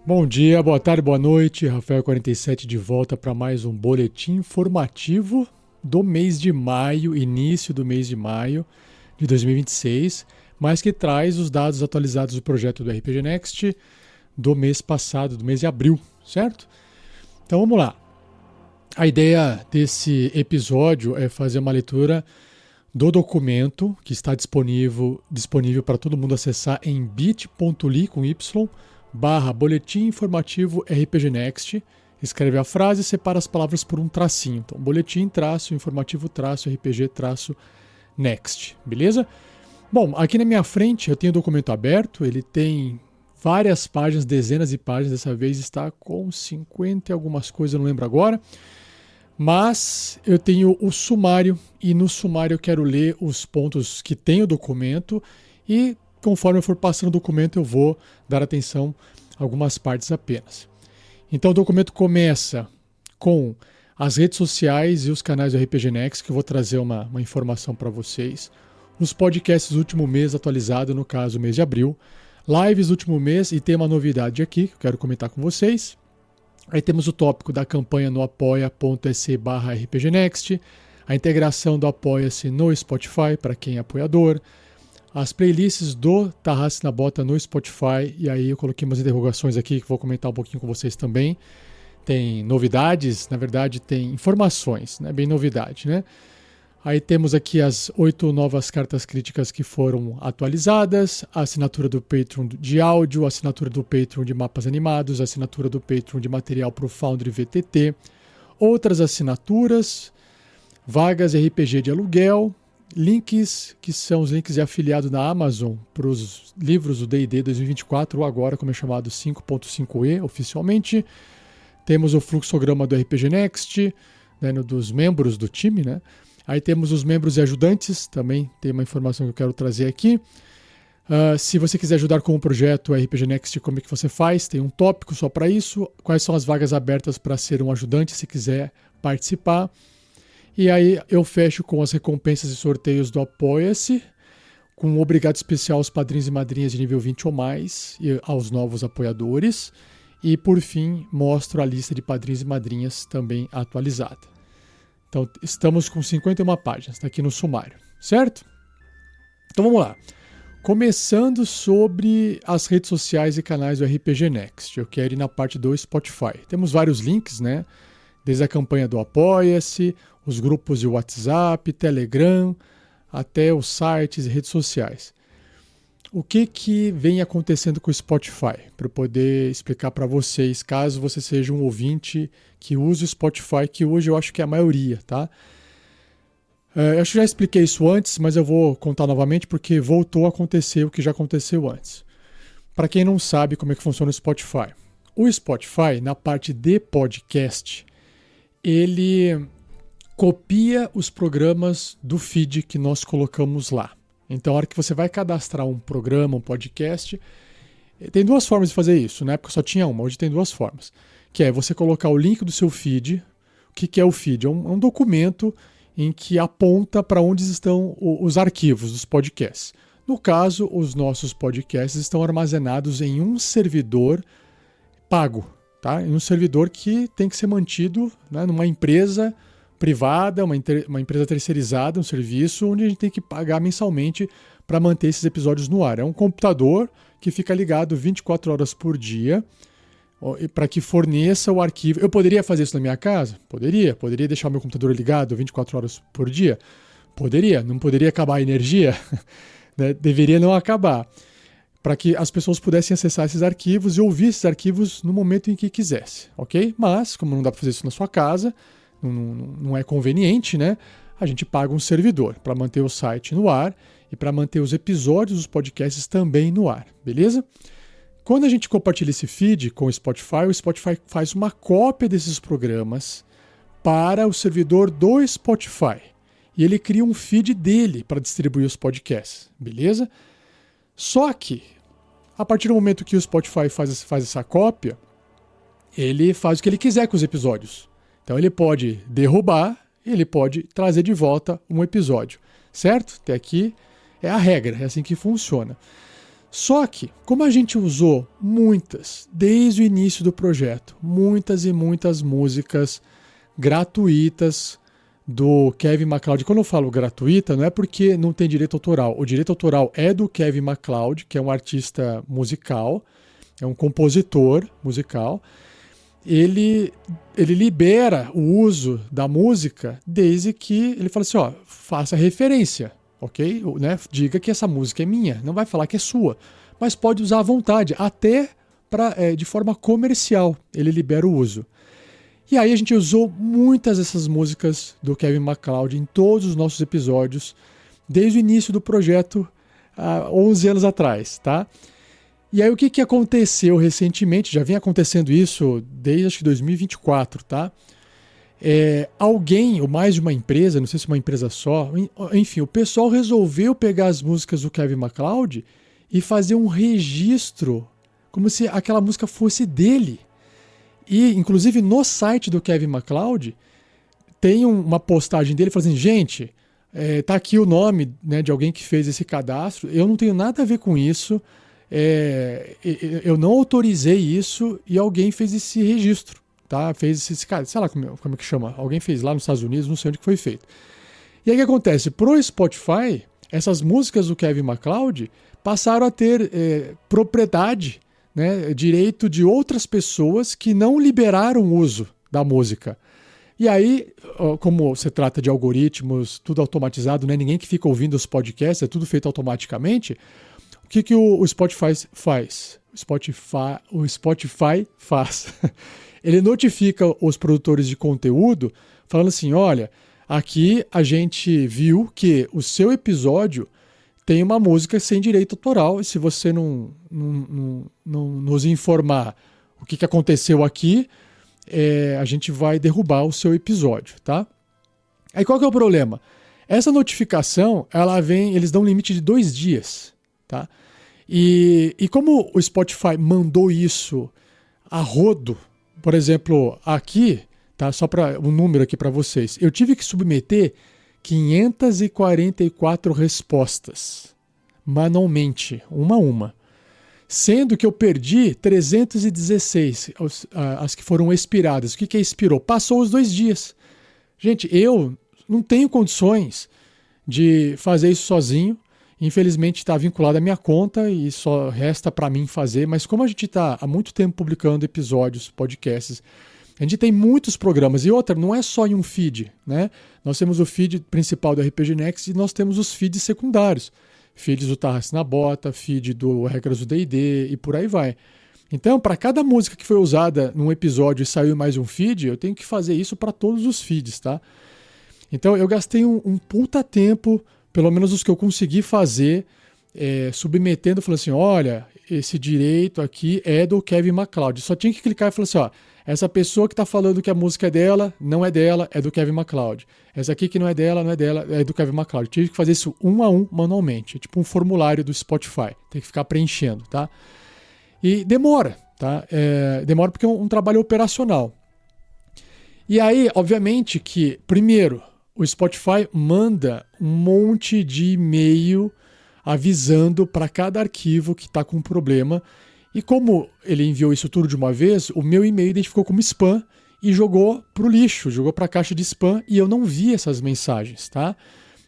Bom dia, boa tarde, boa noite. Rafael47 de volta para mais um boletim informativo do mês de maio, início do mês de maio de 2026, mas que traz os dados atualizados do projeto do RPG Next do mês passado, do mês de abril, certo? Então vamos lá. A ideia desse episódio é fazer uma leitura do documento que está disponível para todo mundo acessar em bit.ly com Y /boletim informativo RPG Next. Escreve a frase e separa as palavras por um tracinho. Então, boletim, informativo, RPG, next. Beleza? Bom, aqui na minha frente eu tenho o documento aberto. Ele tem várias páginas, dezenas de páginas. Dessa vez está com 50 e algumas coisas, eu não lembro agora. Mas eu tenho o sumário e no sumário eu quero ler os pontos que tem o documento e conforme eu for passando o documento eu vou dar atenção a algumas partes apenas. Então o documento começa com as redes sociais e os canais do RPG Next, que eu vou trazer uma informação para vocês. Os podcasts do último mês atualizado, no caso mês de abril. Lives do último mês e tem uma novidade aqui que eu quero comentar com vocês. Aí temos o tópico da campanha no apoia.se/rpgnext, a integração do Apoia-se no Spotify para quem é apoiador, as playlists do Tarrasque na Bota no Spotify, e aí eu coloquei umas interrogações aqui que vou comentar um pouquinho com vocês também. Tem novidades, na verdade tem informações, né? Bem novidade, né? Aí temos aqui as 8 novas cartas críticas que foram atualizadas, a assinatura do Patreon de áudio, a assinatura do Patreon de mapas animados, a assinatura do Patreon de material para o Foundry VTT, outras assinaturas, vagas RPG de aluguel, links, que são os links de afiliado na Amazon para os livros do D&D 2024, ou agora como é chamado 5.5e oficialmente. Temos o fluxograma do RPG Next, né, dos membros do time, né? Aí temos os membros e ajudantes, também tem uma informação que eu quero trazer aqui. Se você quiser ajudar com o projeto RPG Next, como é que você faz? Tem um tópico só para isso. Quais são as vagas abertas para ser um ajudante, se quiser participar. E aí eu fecho com as recompensas e sorteios do Apoia-se, com um obrigado especial aos padrinhos e madrinhas de nível 20 ou mais e aos novos apoiadores. E por fim, mostro a lista de padrinhos e madrinhas também atualizada. Então, estamos com 51 páginas, está aqui no sumário, certo? Então, vamos lá. Começando sobre as redes sociais e canais do RPG Next. Eu quero ir na parte do Spotify. Temos vários links, né? Desde a campanha do Apoia-se, os grupos de WhatsApp, Telegram, até os sites e redes sociais. O que vem acontecendo com o Spotify? Para eu poder explicar para vocês, caso você seja um ouvinte que use o Spotify, que hoje eu acho que é a maioria, tá? Eu acho que já expliquei isso antes, mas eu vou contar novamente porque voltou a acontecer o que já aconteceu antes. Para quem não sabe como é que funciona o Spotify. O Spotify, na parte de podcast, ele copia os programas do feed que nós colocamos lá. Então, a hora que você vai cadastrar um programa, um podcast, tem duas formas de fazer isso. Na época só tinha uma, hoje tem duas formas. Que é você colocar o link do seu feed. O que é o feed? É um documento em que aponta para onde estão os arquivos dos podcasts. No caso, os nossos podcasts estão armazenados em um servidor pago, tá? Em um servidor que tem que ser mantido, né, numa empresa privada, uma empresa terceirizada, um serviço onde a gente tem que pagar mensalmente para manter esses episódios no ar. É um computador que fica ligado 24 horas por dia para que forneça o arquivo. Eu poderia fazer isso na minha casa? Poderia deixar o meu computador ligado 24 horas por dia? Poderia. Não poderia acabar a energia? Deveria não acabar. Para que as pessoas pudessem acessar esses arquivos e ouvir esses arquivos no momento em que quisesse, ok? Mas, como não dá para fazer isso na sua casa, não é conveniente, né? A gente paga um servidor para manter o site no ar e para manter os episódios dos podcasts também no ar, beleza? Quando a gente compartilha esse feed com o Spotify faz uma cópia desses programas para o servidor do Spotify e ele cria um feed dele para distribuir os podcasts, beleza? Só que, a partir do momento que o Spotify faz essa cópia, ele faz o que ele quiser com os episódios. Então ele pode derrubar, ele pode trazer de volta um episódio, certo? Até aqui é a regra, é assim que funciona. Só que, como a gente usou muitas, desde o início do projeto, muitas e muitas músicas gratuitas do Kevin MacLeod. Quando eu falo gratuita, não é porque não tem direito autoral. O direito autoral é do Kevin MacLeod, que é um artista musical, é um compositor musical. Ele libera o uso da música desde que ele fala assim, ó, faça referência, ok? Né? Diga que essa música é minha, não vai falar que é sua, mas pode usar à vontade, até de forma comercial, ele libera o uso. E aí a gente usou muitas dessas músicas do Kevin MacLeod em todos os nossos episódios, desde o início do projeto, há 11 anos atrás, tá? E aí o que aconteceu recentemente, já vem acontecendo isso desde acho que 2024, tá? Alguém, ou mais de uma empresa, não sei se uma empresa só, enfim, o pessoal resolveu pegar as músicas do Kevin MacLeod e fazer um registro, como se aquela música fosse dele. E, inclusive, no site do Kevin MacLeod, tem uma postagem dele falando assim, gente, tá aqui o nome, né, de alguém que fez esse cadastro, eu não tenho nada a ver com isso, eu não autorizei isso e alguém fez esse registro, tá? Fez esse, sei lá como é que chama, alguém fez lá nos Estados Unidos, não sei onde que foi feito. E aí o que acontece? Pro Spotify, essas músicas do Kevin MacLeod passaram a ter propriedade, né, direito de outras pessoas que não liberaram o uso da música. E aí, como se trata de algoritmos, tudo automatizado, não é ninguém que fica ouvindo os podcasts, é tudo feito automaticamente, o que o Spotify faz? O Spotify faz. Ele notifica os produtores de conteúdo falando assim, olha, aqui a gente viu que o seu episódio tem uma música sem direito autoral, e se você não nos informar o que aconteceu aqui, a gente vai derrubar o seu episódio, tá? Aí qual que é o problema? Essa notificação, eles dão um limite de 2 dias, tá? E como o Spotify mandou isso a rodo, por exemplo, aqui, tá? Só para um número aqui para vocês, eu tive que submeter 544 respostas, manualmente, uma a uma. Sendo que eu perdi 316, as que foram expiradas. O que expirou? Passou os 2 dias. Gente, eu não tenho condições de fazer isso sozinho. Infelizmente está vinculado à minha conta e só resta para mim fazer. Mas como a gente está há muito tempo publicando episódios, podcasts, a gente tem muitos programas. E outra, não é só em um feed, né? Nós temos o feed principal do RPG Next e nós temos os feeds secundários. Feeds do Tarrasque na Bota, feed do Regras do D&D e por aí vai. Então, para cada música que foi usada num episódio e saiu mais um feed, eu tenho que fazer isso para todos os feeds, tá? Então, eu gastei um puta tempo, pelo menos os que eu consegui fazer, submetendo, falando assim, olha, esse direito aqui é do Kevin MacLeod. Só tinha que clicar e falar assim, ó, essa pessoa que está falando que a música é dela, não é dela, é do Kevin MacLeod. Essa aqui que não é dela, é do Kevin MacLeod. Tive que fazer isso um a um manualmente. É tipo um formulário do Spotify. Tem que ficar preenchendo, tá? E demora, tá? Demora porque é um trabalho operacional. E aí, obviamente que, primeiro, o Spotify manda um monte de e-mail avisando para cada arquivo que está com problema. E como ele enviou isso tudo de uma vez, o meu e-mail identificou como spam e jogou para o lixo, jogou para a caixa de spam e eu não vi essas mensagens, tá?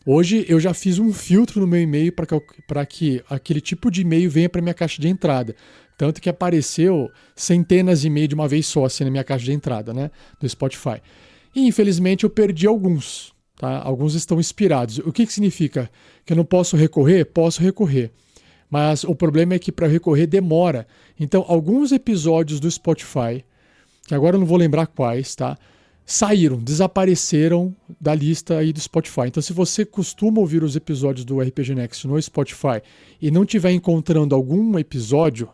Hoje eu já fiz um filtro no meu e-mail para que aquele tipo de e-mail venha para minha caixa de entrada. Tanto que apareceu centenas de e-mails de uma vez só assim na minha caixa de entrada, né, do Spotify. E infelizmente eu perdi alguns, tá? Alguns estão expirados. O que significa? Que eu não posso recorrer? Posso recorrer. Mas o problema é que para recorrer demora. Então, alguns episódios do Spotify, que agora eu não vou lembrar quais, tá? Saíram, desapareceram da lista aí do Spotify. Então, se você costuma ouvir os episódios do RPG Next no Spotify e não estiver encontrando algum episódio,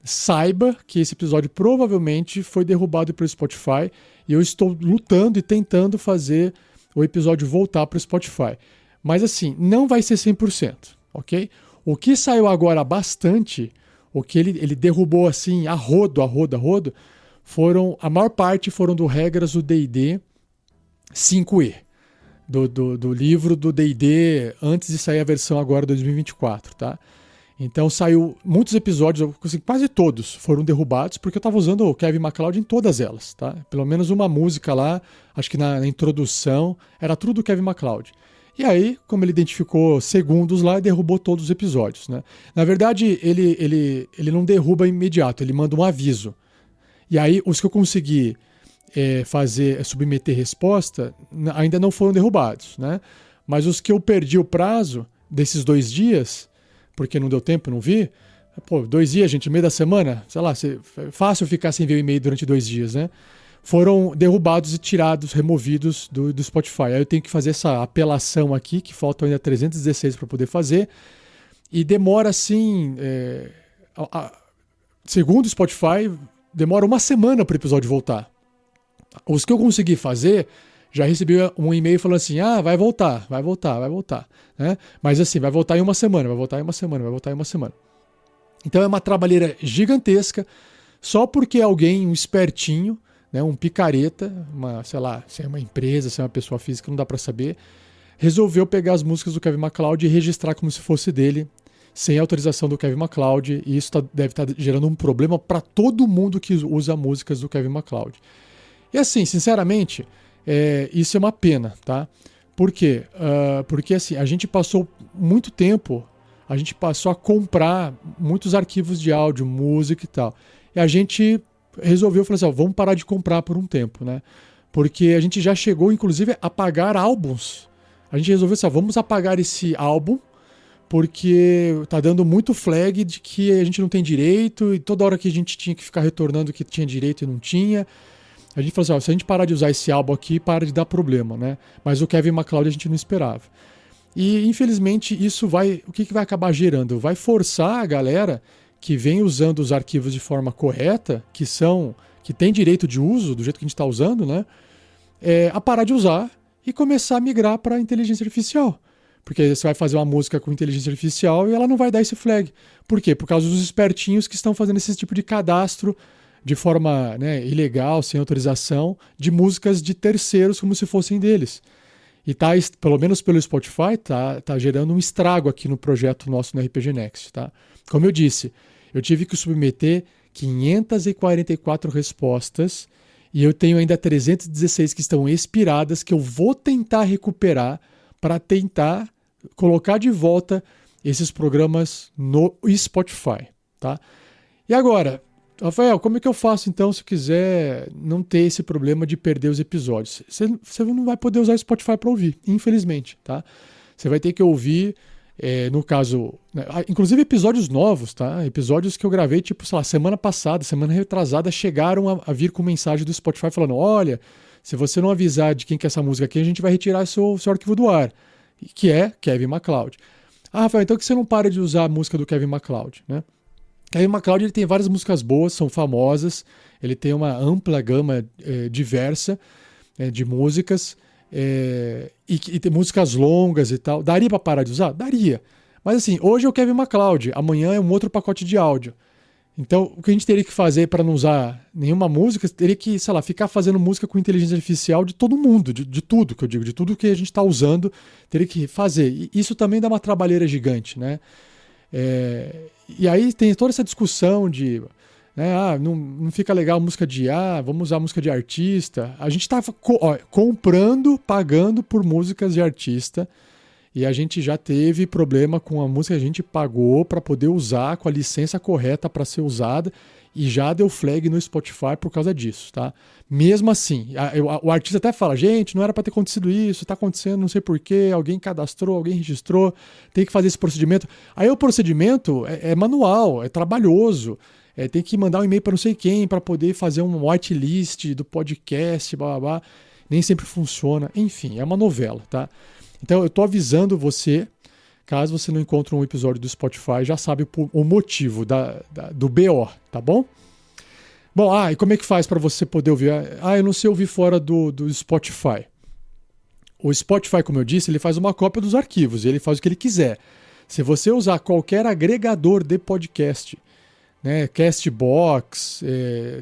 saiba que esse episódio provavelmente foi derrubado pelo Spotify e eu estou lutando e tentando fazer o episódio voltar para o Spotify. Mas assim, não vai ser 100%, ok? O que saiu agora bastante, o que ele derrubou assim a rodo, a maior parte foram do Regras do D&D 5e, do livro do D&D antes de sair a versão agora 2024, tá? Então saiu muitos episódios, assim, quase todos foram derrubados, porque eu estava usando o Kevin MacLeod em todas elas, tá? Pelo menos uma música lá, acho que na introdução, era tudo do Kevin MacLeod. E aí, como ele identificou segundos lá, derrubou todos os episódios, né? Na verdade, ele não derruba imediato, ele manda um aviso. E aí, os que eu consegui submeter resposta, ainda não foram derrubados, né? Mas os que eu perdi o prazo desses 2 dias, porque não deu tempo, não vi. Pô, 2 dias, gente, no meio da semana, sei lá, fácil ficar sem ver o e-mail durante 2 dias, né? Foram derrubados e tirados, removidos do Spotify. Aí eu tenho que fazer essa apelação aqui, que faltam ainda 316 para poder fazer. E demora, assim, segundo o Spotify, demora 1 semana para o episódio voltar. Os que eu consegui fazer, já recebi um e-mail falando assim, vai voltar. Né? Mas assim, vai voltar em 1 semana, vai voltar em 1 semana, vai voltar em 1 semana. Então é uma trabalheira gigantesca, só porque alguém, um espertinho, né, um picareta, sei lá, se é uma empresa, se é uma pessoa física, não dá para saber, resolveu pegar as músicas do Kevin MacLeod e registrar como se fosse dele, sem autorização do Kevin MacLeod, e isso deve estar gerando um problema para todo mundo que usa músicas do Kevin MacLeod. E assim, sinceramente, isso é uma pena, tá? Por quê? Porque assim, a gente passou muito tempo, a gente passou a comprar muitos arquivos de áudio, música e tal. E a gente resolveu falar assim, vamos parar de comprar por um tempo, né? Porque a gente já chegou, inclusive, a pagar álbuns. A gente resolveu assim, vamos apagar esse álbum, porque tá dando muito flag de que a gente não tem direito, e toda hora que a gente tinha que ficar retornando que tinha direito e não tinha. A gente falou assim, se a gente parar de usar esse álbum aqui, para de dar problema, né? Mas o Kevin MacLeod a gente não esperava. E, infelizmente, isso o que vai acabar gerando? Vai forçar a galera que vem usando os arquivos de forma correta, que tem direito de uso, do jeito que a gente está usando, né? A parar de usar e começar a migrar para a inteligência artificial. Porque você vai fazer uma música com inteligência artificial e ela não vai dar esse flag. Por quê? Por causa dos espertinhos que estão fazendo esse tipo de cadastro de forma, né, ilegal, sem autorização, de músicas de terceiros como se fossem deles. E pelo menos pelo Spotify, tá gerando um estrago aqui no projeto nosso no RPG Next, tá? Como eu disse, eu tive que submeter 544 respostas e eu tenho ainda 316 que estão expiradas, que eu vou tentar recuperar para tentar colocar de volta esses programas no Spotify, tá? E agora, Rafael, como é que eu faço então se eu quiser não ter esse problema de perder os episódios? Você não vai poder usar o Spotify para ouvir, infelizmente, tá? Você vai ter que ouvir, no caso, né, inclusive episódios novos, tá? Episódios que eu gravei, tipo, sei lá, semana passada, semana retrasada, chegaram a vir com mensagem do Spotify falando, olha, se você não avisar de quem que é essa música aqui, a gente vai retirar seu arquivo do ar, que é Kevin MacLeod. Rafael, então que você não para de usar a música do Kevin MacLeod, né? Kevin MacLeod ele tem várias músicas boas, são famosas, ele tem uma ampla gama diversa de músicas e tem músicas longas e tal. Daria para parar de usar? Daria. Mas assim, hoje é o Kevin MacLeod, amanhã é um outro pacote de áudio. Então, o que a gente teria que fazer para não usar nenhuma música, teria que, sei lá, ficar fazendo música com inteligência artificial de todo mundo, de tudo que eu digo, de tudo que a gente está usando, teria que fazer. E isso também dá uma trabalheira gigante, né? E aí tem toda essa discussão de não fica legal música de vamos usar música de artista. A gente está comprando, pagando por músicas de artista e a gente já teve problema com a música que a gente pagou para poder usar com a licença correta para ser usada e já deu flag no Spotify por causa disso, tá? Mesmo assim, o artista até fala, gente, não era para ter acontecido isso, tá acontecendo, não sei porquê, alguém cadastrou, alguém registrou, tem que fazer esse procedimento. Aí o procedimento é manual, é trabalhoso, tem que mandar um e-mail para não sei quem para poder fazer um whitelist do podcast, blá, blá, blá. Nem sempre funciona, enfim, é uma novela, tá? Então eu tô avisando você, caso você não encontre um episódio do Spotify, já sabe o motivo do BO, tá bom? Bom, e como é que faz para você poder ouvir? Eu não sei ouvir fora do Spotify. O Spotify, como eu disse, ele faz uma cópia dos arquivos, ele faz o que ele quiser. Se você usar qualquer agregador de podcast, né, Castbox,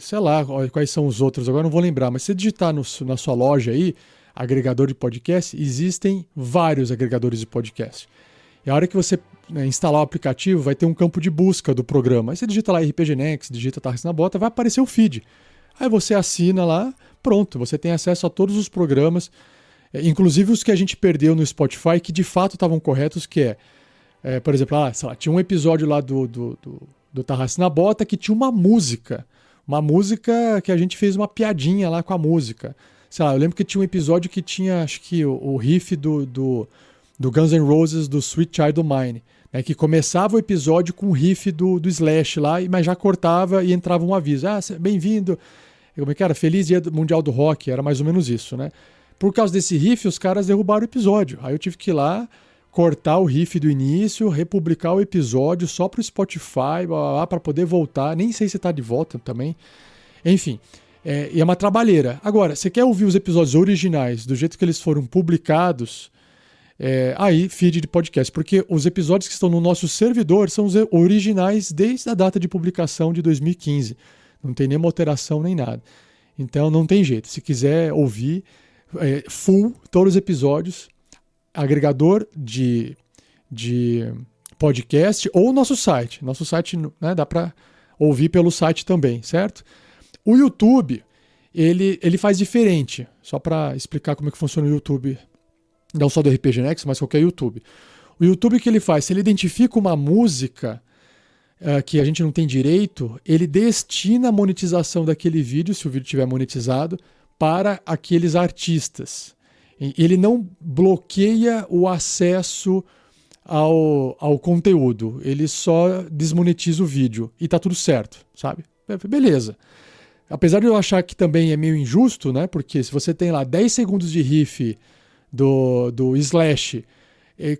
sei lá quais são os outros, agora não vou lembrar, mas se você digitar na sua loja aí, agregador de podcast, existem vários agregadores de podcast. E a hora que você instalar o aplicativo, vai ter um campo de busca do programa. Aí você digita lá RPG Next, digita Tarrasque na Bota, vai aparecer o feed. Aí você assina lá, pronto, você tem acesso a todos os programas, inclusive os que a gente perdeu no Spotify, que de fato estavam corretos, que por exemplo, sei lá, tinha um episódio lá do Tarrasque na Bota que tinha uma música que a gente fez uma piadinha lá com a música. Sei lá, eu lembro que tinha um episódio que tinha, acho que o riff do Guns N' Roses, do Sweet Child O' Mine, né, que começava o episódio com o riff do Slash lá, mas já cortava e entrava um aviso. Bem-vindo. Como é que era? Feliz Dia Mundial do Rock, era mais ou menos isso, né? Por causa desse riff, os caras derrubaram o episódio. Aí eu tive que ir lá, cortar o riff do início, republicar o episódio só pro Spotify, para poder voltar. Nem sei se tá de volta também. Enfim, e é uma trabalheira. Agora, você quer ouvir os episódios originais do jeito que eles foram publicados, aí feed de podcast, porque os episódios que estão no nosso servidor são os originais desde a data de publicação de 2015. Não tem nenhuma alteração nem nada. Então não tem jeito. Se quiser ouvir full, todos os episódios, agregador de podcast ou nosso site. Nosso site, né, dá para ouvir pelo site também, certo? O YouTube, ele faz diferente. Só para explicar como é que funciona o YouTube, não só do RPG Next, mas qualquer YouTube. O YouTube, o que ele faz? Se ele identifica uma música que a gente não tem direito, ele destina a monetização daquele vídeo, se o vídeo estiver monetizado, para aqueles artistas. Ele não bloqueia o acesso ao conteúdo, ele só desmonetiza o vídeo e tá tudo certo, sabe? Beleza. Apesar de eu achar que também é meio injusto, né? Porque se você tem lá 10 segundos de riff do Slash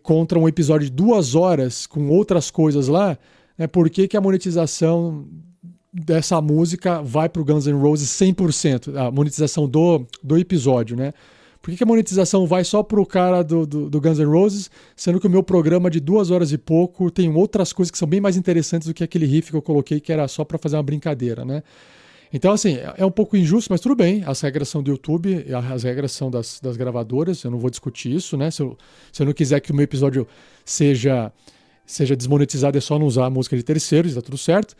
contra um episódio de 2 horas com outras coisas lá, por que a monetização dessa música vai para o Guns N' Roses 100%? A monetização do episódio, né? Por que a monetização vai só para o cara do Guns N' Roses, sendo que o meu programa de 2 horas e pouco tem outras coisas que são bem mais interessantes do que aquele riff que eu coloquei que era só para fazer uma brincadeira, né? Então, assim, é um pouco injusto, mas tudo bem. As regras são do YouTube, as regras são das gravadoras, eu não vou discutir isso, né? Se eu não quiser que o meu episódio seja desmonetizado, é só não usar a música de terceiros, tá tudo certo.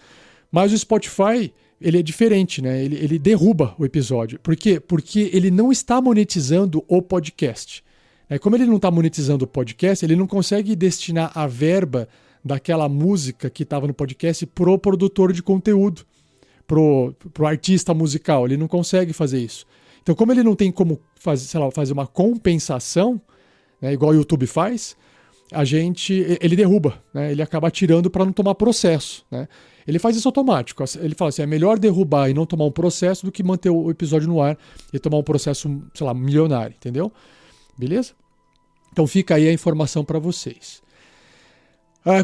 Mas o Spotify, ele é diferente, né? Ele derruba o episódio. Por quê? Porque ele não está monetizando o podcast. Como ele não está monetizando o podcast, ele não consegue destinar a verba daquela música que estava no podcast pro produtor de conteúdo, pro artista musical. Ele não consegue fazer isso. Então, como ele não tem como fazer uma compensação, né, igual o YouTube faz, ele derruba, né? Ele acaba tirando para não tomar processo, né? Ele faz isso automático. Ele fala assim, é melhor derrubar e não tomar um processo do que manter o episódio no ar e tomar um processo, sei lá, milionário, entendeu? Beleza? Então fica aí a informação para vocês.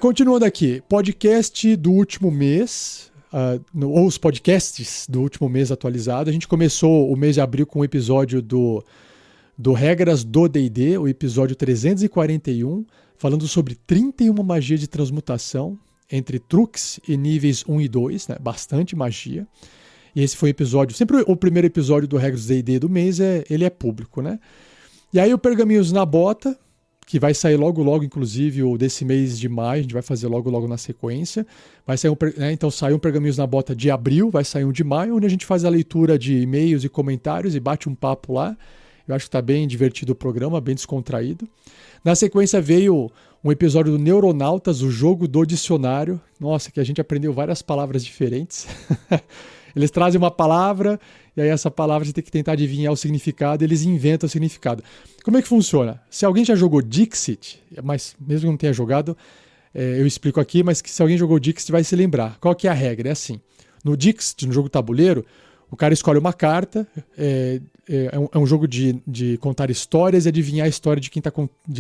Continuando aqui, podcast do último mês, ou os podcasts do último mês atualizado. A gente começou o mês de abril com o episódio do Regras do D&D, o episódio 341, falando sobre 31 magias de transmutação entre truques e níveis 1 e 2, né? Bastante magia. E esse foi o episódio, sempre o primeiro episódio do Regras do D&D do mês, ele é público, né? E aí o Pergaminhos na Bota, que vai sair logo, inclusive, o desse mês de maio, a gente vai fazer logo na sequência. Vai sair então sai um Pergaminhos na Bota de abril, vai sair um de maio, onde a gente faz a leitura de e-mails e comentários e bate um papo lá. Eu acho que está bem divertido o programa, bem descontraído. Na sequência veio um episódio do Neuronautas, o jogo do dicionário. Nossa, que a gente aprendeu várias palavras diferentes. Eles trazem uma palavra e aí essa palavra você tem que tentar adivinhar o significado, eles inventam o significado. Como é que funciona? Se alguém já jogou Dixit, mas mesmo que não tenha jogado, eu explico aqui, mas que se alguém jogou Dixit vai se lembrar. Qual que é a regra? É assim, no Dixit, no jogo tabuleiro, o cara escolhe uma carta, é um jogo de contar histórias e adivinhar a história de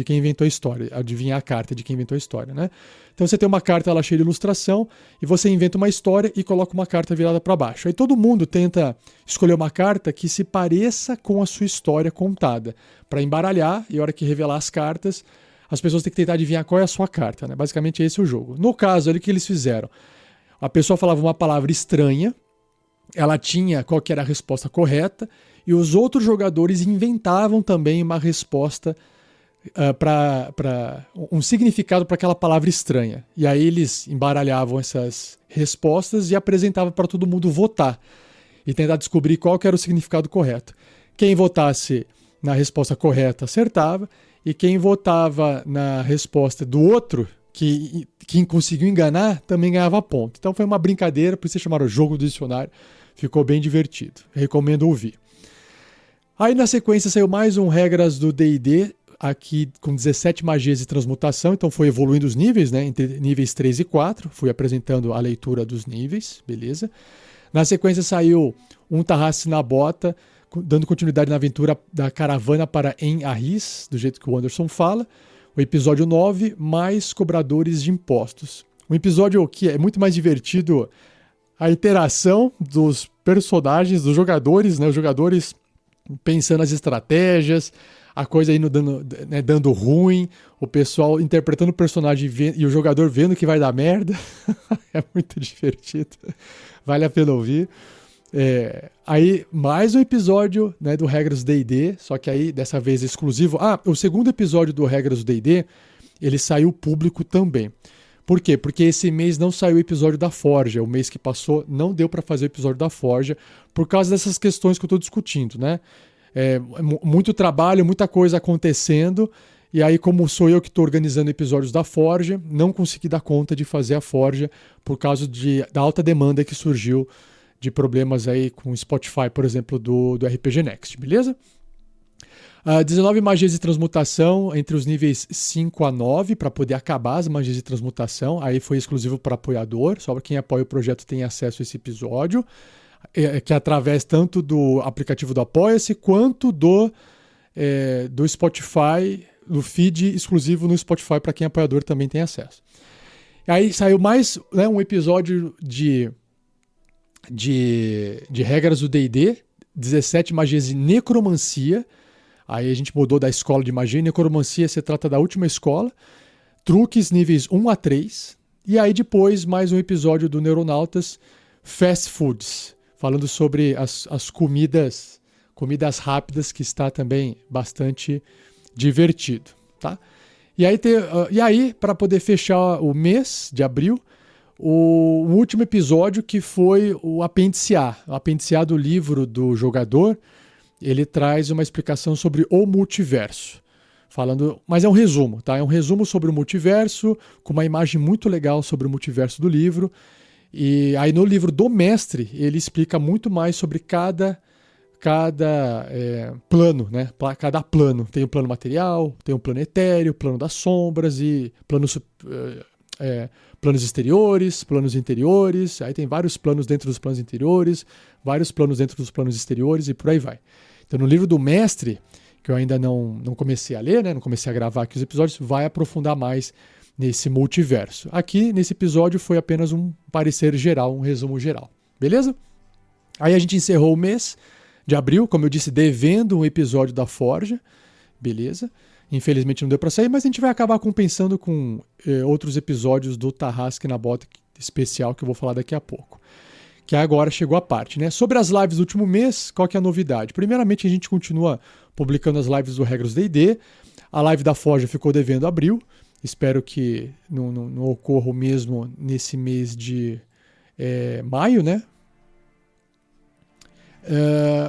quem inventou a história, adivinhar a carta de quem inventou a história, né? Então você tem uma carta lá cheia de ilustração e você inventa uma história e coloca uma carta virada para baixo. Aí todo mundo tenta escolher uma carta que se pareça com a sua história contada, para embaralhar e a hora que revelar as cartas, as pessoas têm que tentar adivinhar qual é a sua carta, né? Basicamente esse é o jogo. No caso ali, o que eles fizeram? A pessoa falava uma palavra estranha, ela tinha qual que era a resposta correta e os outros jogadores inventavam também uma resposta um significado para aquela palavra estranha. E aí eles embaralhavam essas respostas e apresentavam para todo mundo votar e tentar descobrir qual que era o significado correto. Quem votasse na resposta correta acertava, e quem votava na resposta do outro, que conseguiu enganar, também ganhava ponto. Então foi uma brincadeira, por isso chamaram Jogo do Dicionário. Ficou bem divertido. Recomendo ouvir. Aí na sequência saiu mais um Regras do D&D, aqui com 17 magias de transmutação, então foi evoluindo os níveis, né, entre níveis 3 e 4, fui apresentando a leitura dos níveis, beleza? Na sequência saiu um Tarrasque na Bota, dando continuidade na aventura da caravana para En Arris, do jeito que o Anderson fala, o episódio 9, mais cobradores de impostos. Um episódio que é muito mais divertido, a interação dos personagens, dos jogadores, né, os jogadores pensando nas estratégias, a coisa indo dando ruim, o pessoal interpretando o personagem e o jogador vendo que vai dar merda. É muito divertido. Vale a pena ouvir. Aí, mais um episódio, né, do Regras D&D, só que aí, dessa vez, exclusivo. O segundo episódio do Regras do D&D, ele saiu público também. Por quê? Porque esse mês não saiu o episódio da Forja. O mês que passou não deu para fazer o episódio da Forja por causa dessas questões que eu estou discutindo, né? Muito trabalho, muita coisa acontecendo, e aí como sou eu que estou organizando episódios da Forja, não consegui dar conta de fazer a Forja por causa da alta demanda que surgiu de problemas aí com o Spotify, por exemplo, do RPG Next, beleza? 19 magias de transmutação entre os níveis 5 a 9 para poder acabar as magias de transmutação, aí foi exclusivo para apoiador, só para quem apoia o projeto tem acesso a esse episódio, que é através tanto do aplicativo do Apoia-se quanto do Spotify, do feed exclusivo no Spotify para quem é apoiador também tem acesso. Aí saiu mais, né, um episódio de regras do D&D, 17 magias de necromancia. Aí a gente mudou da escola de magia. Necromancia se trata da última escola. Truques níveis 1 a 3. E aí depois mais um episódio do Neuronautas, Fast Foods, falando sobre as comidas rápidas, que está também bastante divertido, tá? E aí para poder fechar o mês de abril, o último episódio, que foi o Apêndice A. O Apêndice A do livro do jogador, ele traz uma explicação sobre o multiverso. Mas é um resumo, tá? É um resumo sobre o multiverso, com uma imagem muito legal sobre o multiverso do livro. E aí no livro do mestre, ele explica muito mais sobre cada plano, né? Cada plano. Tem o plano material, tem o plano etéreo, plano das sombras e planos exteriores, planos interiores. Aí tem vários planos dentro dos planos interiores, vários planos dentro dos planos exteriores e por aí vai. Então no livro do mestre, que eu ainda não comecei a ler, né? Não comecei a gravar aqui os episódios, vai aprofundar mais nesse multiverso. Aqui, nesse episódio, foi apenas um parecer geral, um resumo geral. Beleza? Aí a gente encerrou o mês de abril, como eu disse, devendo um episódio da Forja. Beleza? Infelizmente não deu para sair, mas a gente vai acabar compensando com outros episódios do Tarrasque na Bota especial, que eu vou falar daqui a pouco. Que agora chegou a parte, né? Sobre as lives do último mês, qual que é a novidade? Primeiramente, a gente continua publicando as lives do Regras D&D. A live da Forja ficou devendo abril. Espero que não ocorra o mesmo nesse mês de maio, né?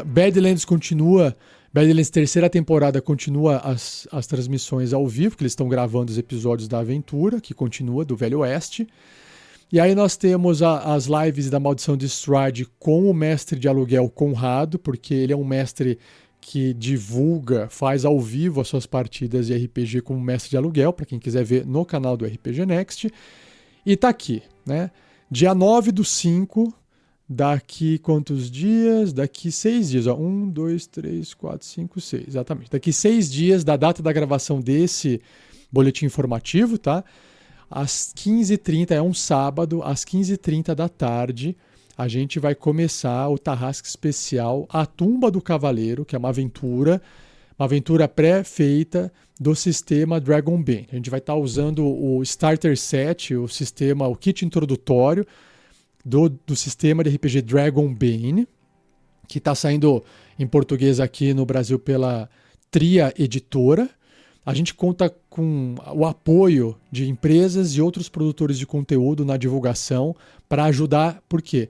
Badlands continua. Badlands terceira temporada continua as transmissões ao vivo, que eles estão gravando os episódios da aventura, que continua, do Velho Oeste. E aí nós temos as lives da Maldição de Strahd com o mestre de aluguel Conrado, porque ele é um mestre que faz ao vivo as suas partidas de RPG como mestre de aluguel, para quem quiser ver no canal do RPG Next. E tá aqui, né? Dia 9/5, daqui quantos dias? Daqui 6 dias, ó. 1, 2, 3, 4, 5, 6, exatamente. Daqui 6 dias da data da gravação desse boletim informativo, tá? Às 15h30, é um sábado, às 15h30 da tarde, a gente vai começar o Tarrasque especial A Tumba do Cavaleiro, que é uma aventura pré-feita do sistema Dragonbane. A gente vai estar usando o Starter Set, o kit introdutório do sistema de RPG Dragonbane, que está saindo em português aqui no Brasil pela Tria Editora. a gente conta com o apoio de empresas e outros produtores de conteúdo na divulgação para ajudar. Por quê?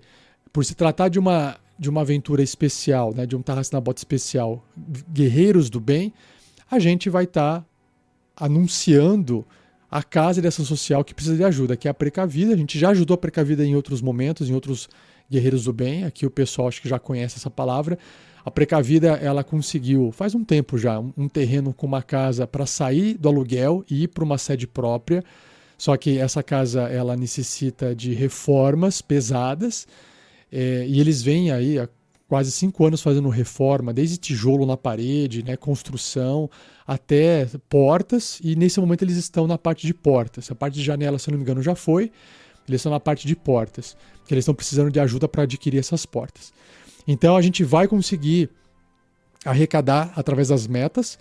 Por se tratar de uma aventura especial, né, de um Tarrasque na Bota especial, Guerreiros do Bem, a gente vai estar anunciando a casa de ação social que precisa de ajuda, que é a Precavida. A gente já ajudou a Precavida em outros momentos, em outros Guerreiros do Bem. Aqui o pessoal acho que já conhece essa palavra. A Precavida, ela conseguiu, faz um tempo já, um terreno com uma casa para sair do aluguel e ir para uma sede própria. Só que essa casa, ela necessita de reformas pesadas, e eles vêm aí há quase 5 anos fazendo reforma, desde tijolo na parede, né, construção, até portas, e nesse momento eles estão na parte de portas. A parte de janela, se eu não me engano, já foi, eles estão na parte de portas, que eles estão precisando de ajuda para adquirir essas portas. Então a gente vai conseguir arrecadar através das metas,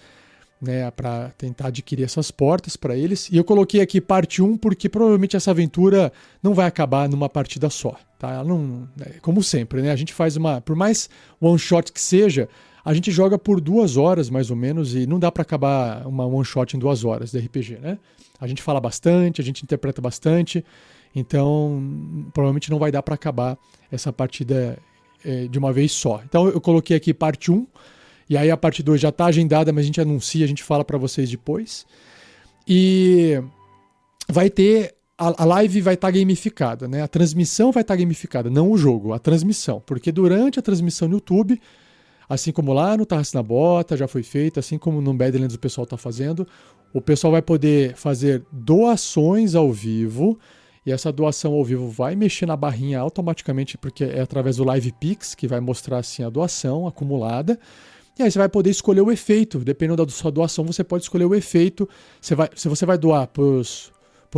né, para tentar adquirir essas portas para eles. E eu coloquei aqui parte 1 porque provavelmente essa aventura não vai acabar numa partida só. Tá? Ela não, como sempre, né, a gente faz por mais one shot que seja, a gente joga por 2 horas mais ou menos e não dá para acabar uma one shot em 2 horas de RPG. Né? A gente fala bastante, a gente interpreta bastante, então provavelmente não vai dar para acabar essa partida de uma vez só. Então eu coloquei aqui parte 1, e aí a parte 2 já está agendada, mas a gente anuncia, a gente fala para vocês depois. E vai ter, a live vai estar gamificada, né? A transmissão vai estar gamificada, não o jogo, a transmissão. Porque durante a transmissão no YouTube, assim como lá no Tarrasque na Bota já foi feito, assim como no Badlands o pessoal está fazendo, o pessoal vai poder fazer doações ao vivo. E essa doação ao vivo vai mexer na barrinha automaticamente, porque é através do Live Pix que vai mostrar assim a doação acumulada. E aí você vai poder escolher o efeito. Dependendo da sua doação, você pode escolher o efeito. Se você vai doar para os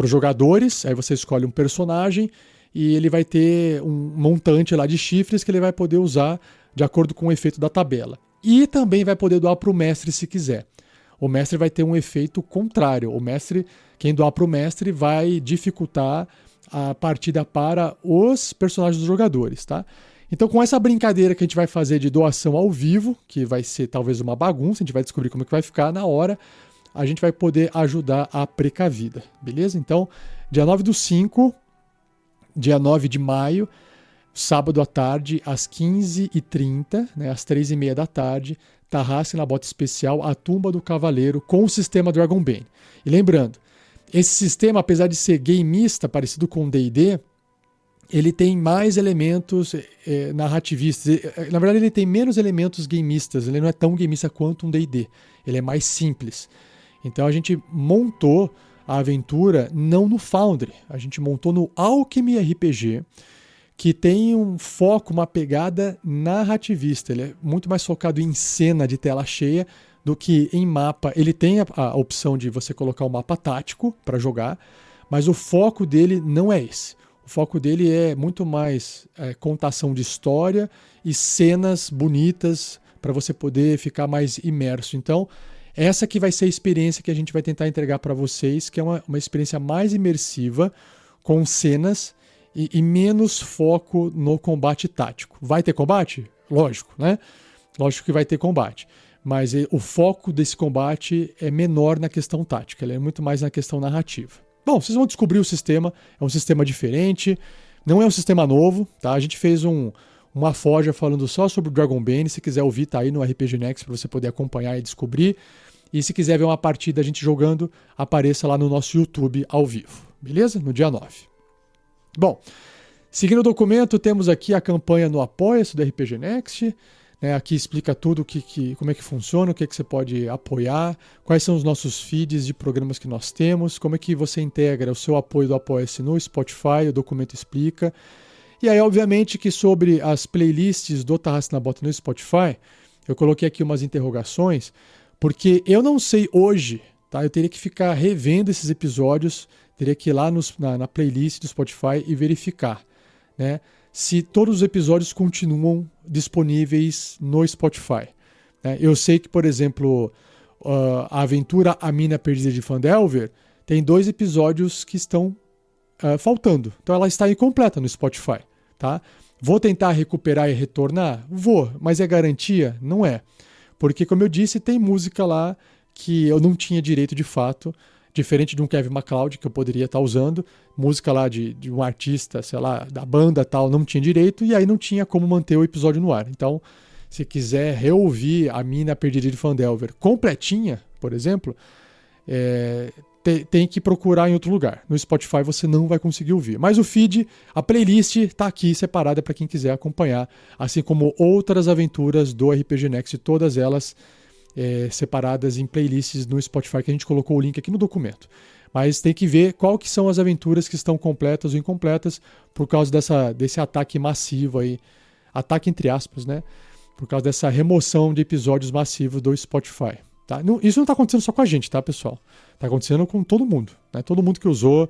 jogadores, aí você escolhe um personagem e ele vai ter um montante lá de chifres que ele vai poder usar de acordo com o efeito da tabela. E também vai poder doar para o mestre se quiser. O mestre vai ter um efeito contrário. Quem doar para o mestre vai dificultar a partida para os personagens dos jogadores, tá? Então, com essa brincadeira que a gente vai fazer de doação ao vivo, que vai ser talvez uma bagunça, a gente vai descobrir como é que vai ficar na hora, a gente vai poder ajudar a Precavida, beleza? Então, dia 9/5, dia 9 de maio, sábado à tarde, às 15h30, né, às 3h30 da tarde, Tarrasque na Bota especial, a Tumba do Cavaleiro, com o sistema Dragonbane. E lembrando, esse sistema, apesar de ser gameista, parecido com o D&D, ele tem mais elementos narrativistas. Na verdade, ele tem menos elementos gameistas. Ele não é tão gameista quanto um D&D. Ele é mais simples. Então, a gente montou a aventura não no Foundry. A gente montou no Alchemy RPG, que tem um foco, uma pegada narrativista. Ele é muito mais focado em cena de tela cheia do que em mapa. Ele tem a opção de você colocar o mapa tático para jogar, mas o foco dele não é esse. O foco dele é muito mais contação de história e cenas bonitas para você poder ficar mais imerso. Então, essa que vai ser a experiência que a gente vai tentar entregar para vocês, que é uma experiência mais imersiva, com cenas e menos foco no combate tático. Vai ter combate? Lógico, né? Lógico que vai ter combate. Mas o foco desse combate é menor na questão tática, ele é muito mais na questão narrativa. Bom, vocês vão descobrir o sistema, é um sistema diferente, não é um sistema novo, tá? A gente fez uma forja falando só sobre o Dragonbane, se quiser ouvir, tá aí no RPG Next para você poder acompanhar e descobrir. E se quiser ver uma partida a gente jogando, apareça lá no nosso YouTube ao vivo, beleza? No dia 9. Bom, seguindo o documento, temos aqui a campanha no Apoia-se do RPG Next. Aqui explica tudo como é que funciona, o que você pode apoiar, quais são os nossos feeds de programas que nós temos, como é que você integra o seu apoio do Apoia-se no Spotify, o documento explica. E aí, obviamente, que sobre as playlists do Tarrasque na Bota no Spotify, eu coloquei aqui umas interrogações, porque eu não sei hoje, tá? Eu teria que ficar revendo esses episódios, teria que ir lá na playlist do Spotify e verificar, né? Se todos os episódios continuam disponíveis no Spotify. Eu sei que, por exemplo, a aventura A Mina Perdida de Phandelver tem 2 episódios que estão faltando. Então ela está incompleta no Spotify. Tá? Vou tentar recuperar e retornar? Vou, mas é garantia? Não é. Porque, como eu disse, tem música lá que eu não tinha direito de fato, diferente de um Kevin MacLeod que eu poderia estar usando, música lá de um artista, sei lá, da banda tal, não tinha direito, e aí não tinha como manter o episódio no ar. Então, se quiser reouvir a Mina Perdida de Phandelver completinha, por exemplo, tem que procurar em outro lugar. No Spotify você não vai conseguir ouvir. Mas o feed, a playlist está aqui separada para quem quiser acompanhar, assim como outras aventuras do RPG Next, todas elas separadas em playlists no Spotify, que a gente colocou o link aqui no documento. Mas tem que ver qual que são as aventuras que estão completas ou incompletas por causa desse ataque massivo aí, ataque entre aspas, né? Por causa dessa remoção de episódios massivos do Spotify. Tá? Isso não está acontecendo só com a gente, tá, pessoal? Está acontecendo com todo mundo. Né? Todo mundo que usou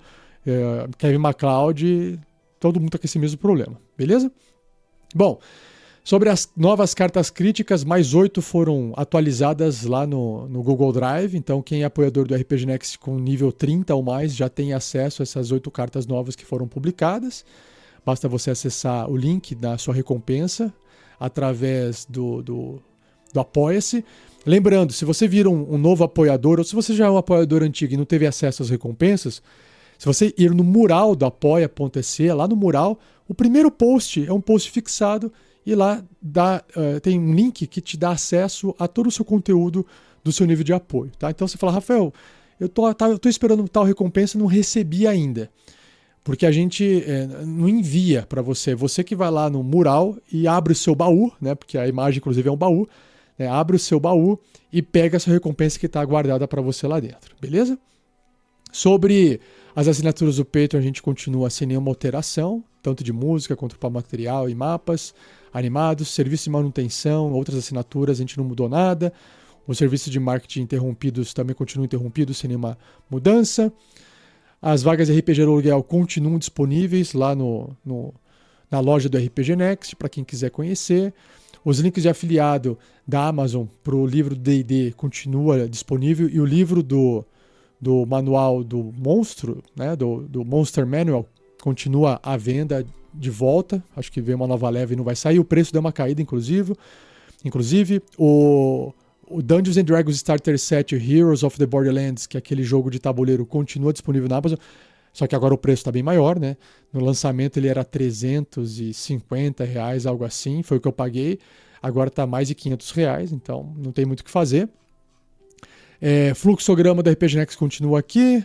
Kevin MacLeod, todo mundo está com esse mesmo problema. Beleza? Bom, sobre as novas cartas críticas, mais 8 foram atualizadas lá no Google Drive. Então, quem é apoiador do RPG Next com nível 30 ou mais já tem acesso a essas 8 cartas novas que foram publicadas. Basta você acessar o link da sua recompensa através do Apoia-se. Lembrando, se você vira um novo apoiador, ou se você já é um apoiador antigo e não teve acesso às recompensas, se você ir no mural do apoia.se, lá no mural, o primeiro post é um post fixado e lá tem um link que te dá acesso a todo o seu conteúdo do seu nível de apoio. Tá? Então você fala, Rafael, eu tô esperando tal recompensa e não recebi ainda. Porque a gente não envia para você. Você que vai lá no mural e abre o seu baú, né? Porque a imagem, inclusive, é um baú. Né? Abre o seu baú e pega essa recompensa que está guardada para você lá dentro. Beleza? Sobre as assinaturas do Patreon, a gente continua sem nenhuma alteração. Tanto de música quanto para material e mapas animados. Serviço de manutenção, outras assinaturas, a gente não mudou nada. Os serviços de marketing interrompidos também continuam interrompidos sem nenhuma mudança. As vagas de RPG aluguel continuam disponíveis lá na loja do RPG Next, para quem quiser conhecer. Os links de afiliado da Amazon para o livro do D&D continua disponível. E o livro do manual do monstro, né, do Monster Manual, continua à venda de volta. Acho que veio uma nova leva e não vai sair. O preço deu uma caída, inclusive. O Dungeons and Dragons Starter Set Heroes of the Borderlands, que é aquele jogo de tabuleiro, continua disponível na Amazon, só que agora o preço está bem maior, né? No lançamento ele era R$350, algo assim, foi o que eu paguei. Agora está mais de R$500, então não tem muito o que fazer. Fluxograma do RPG Next continua aqui.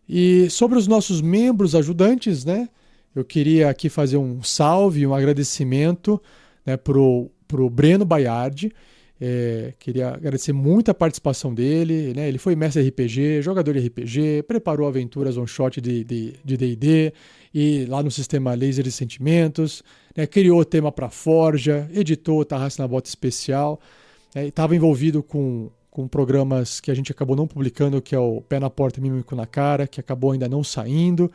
E sobre os nossos membros ajudantes, né? Eu queria aqui fazer um salve, um agradecimento, né, pro Breno Baiardi. Queria agradecer muito a participação dele, né? Ele foi mestre RPG, jogador de RPG, preparou aventuras one-shot de D&D e lá no sistema Laser de Sentimentos, né? Criou o tema para Forja, editou o Tarrasque na Bota Especial, estava envolvido com programas que a gente acabou não publicando, que é o Pé na Porta e Mímico na Cara, que acabou ainda não saindo.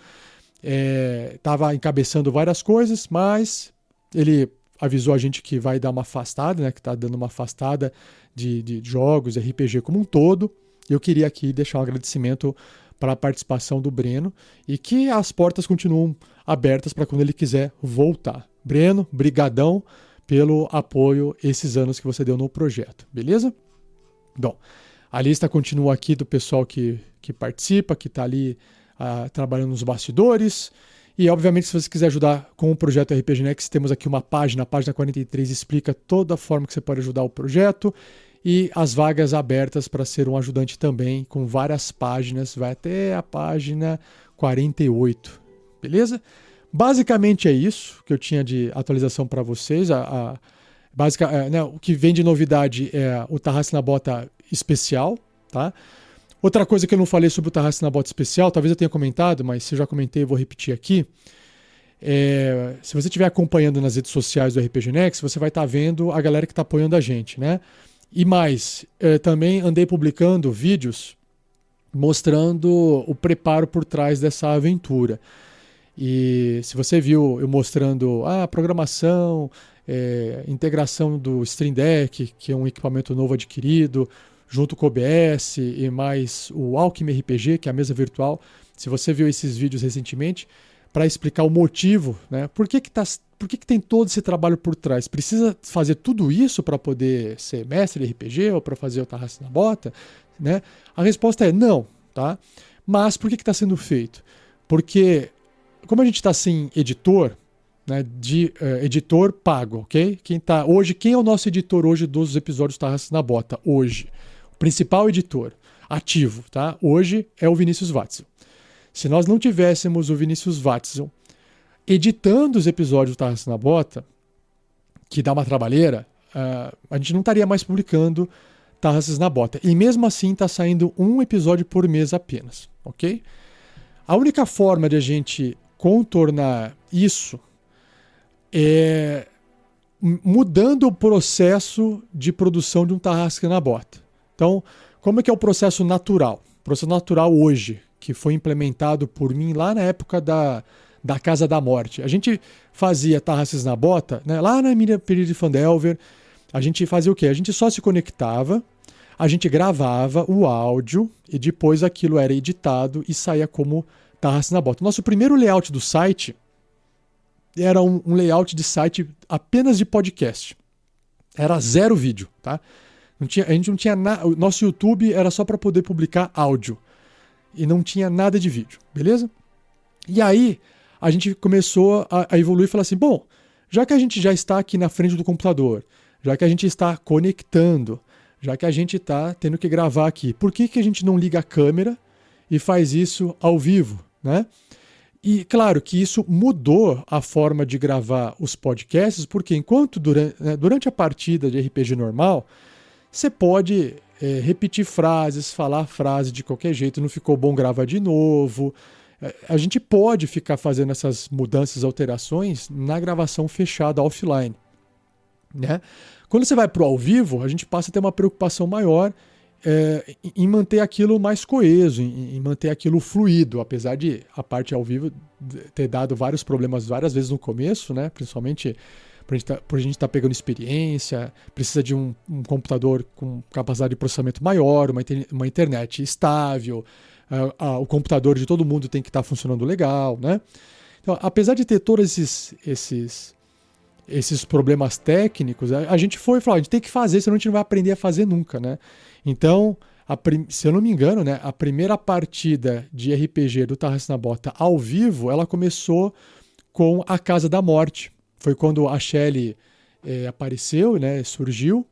Estava encabeçando várias coisas, mas ele avisou a gente que vai dar uma afastada, né, que está dando uma afastada de jogos, RPG como um todo. E eu queria aqui deixar um agradecimento para a participação do Breno e que as portas continuam abertas para quando ele quiser voltar. Breno, brigadão pelo apoio esses anos que você deu no projeto, beleza? Bom, a lista continua aqui do pessoal que participa, que está ali trabalhando nos bastidores. E, obviamente, se você quiser ajudar com o projeto RPG Next, temos aqui uma página, a página 43 explica toda a forma que você pode ajudar o projeto e as vagas abertas para ser um ajudante também, com várias páginas, vai até a página 48, beleza? Basicamente é isso que eu tinha de atualização para vocês. O que vem de novidade é o Tarrasque na Bota especial, tá? Outra coisa que eu não falei sobre o Tarrasque na Bota especial, talvez eu tenha comentado, mas se eu já comentei, eu vou repetir aqui. Se você estiver acompanhando nas redes sociais do RPG Next, você vai estar vendo a galera que está apoiando a gente, né? E mais, também andei publicando vídeos mostrando o preparo por trás dessa aventura. E se você viu eu mostrando a programação, integração do Stream Deck, que é um equipamento novo adquirido, junto com o OBS e mais o Alchemy RPG, que é a mesa virtual. Se você viu esses vídeos recentemente, para explicar o motivo, né? Por que tem todo esse trabalho por trás? Precisa fazer tudo isso para poder ser mestre de RPG ou para fazer o Tarrasque na Bota? né? A resposta é não, tá? Mas por que está sendo feito? Porque, como a gente está sem editor, né, editor pago, ok? Quem é o nosso editor hoje dos episódios Tarrasque na Bota? Hoje, o principal editor ativo, tá? Hoje é o Vinícius Watzel. Se nós não tivéssemos o Vinícius Watzel editando os episódios do Tarrasque na Bota, que dá uma trabalheira, a gente não estaria mais publicando Tarrasques na Bota. E mesmo assim está saindo um episódio por mês apenas, ok? A única forma de a gente contornar isso é mudando o processo de produção de um Tarrasque na Bota. Então, como é que é o processo natural? O processo natural hoje, que foi implementado por mim lá na época da Casa da Morte. A gente fazia Tarrasques na Bota, né, lá na Emília Pereira de Fandelver. A gente fazia o quê? A gente só se conectava, a gente gravava o áudio e depois aquilo era editado e saía como Tarrasques na Bota. Nosso primeiro layout do site era um layout de site apenas de podcast. Era 0 vídeo, tá? A gente não tinha nada. O nosso YouTube era só para poder publicar áudio e não tinha nada de vídeo, beleza? E aí a gente começou a evoluir e falar assim, bom, já que a gente já está aqui na frente do computador, já que a gente está conectando, já que a gente está tendo que gravar aqui, por que a gente não liga a câmera e faz isso ao vivo, né? E claro que isso mudou a forma de gravar os podcasts, porque enquanto durante a partida de RPG normal, você pode repetir frases, falar frase de qualquer jeito, não ficou bom, grava de novo. A gente pode ficar fazendo essas mudanças, alterações na gravação fechada offline, né? Quando você vai para o ao vivo, a gente passa a ter uma preocupação maior em manter aquilo mais coeso, em manter aquilo fluido, apesar de a parte ao vivo ter dado vários problemas várias vezes no começo, né? Principalmente por a gente estar pegando experiência, precisa de um computador com capacidade de processamento maior, uma internet estável, o computador de todo mundo tem que estar funcionando legal, né? Então, apesar de ter todos esses problemas técnicos, a gente foi e falou, a gente tem que fazer, senão a gente não vai aprender a fazer nunca, né? Então, se eu não me engano, né, a primeira partida de RPG do Tarrasque na Bota ao vivo, ela começou com a Casa da Morte. Foi quando a Shelley apareceu, né, surgiu,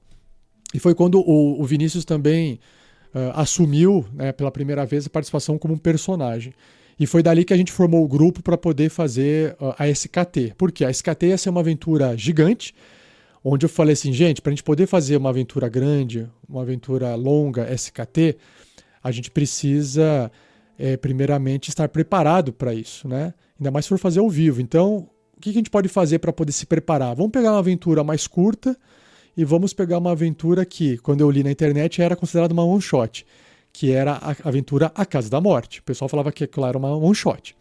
e foi quando o Vinícius também assumiu, né, pela primeira vez a participação como um personagem. E foi dali que a gente formou o grupo para poder fazer a SKT. Por quê? A SKT ia ser uma aventura gigante, onde eu falei assim, gente, para a gente poder fazer uma aventura grande, uma aventura longa, SKT, a gente precisa, primeiramente, estar preparado para isso, né? Ainda mais se for fazer ao vivo. Então, o que a gente pode fazer para poder se preparar? Vamos pegar uma aventura mais curta e vamos pegar uma aventura que, quando eu li na internet, era considerada uma one-shot, que era a aventura A Casa da Morte. O pessoal falava que aquilo era uma one-shot.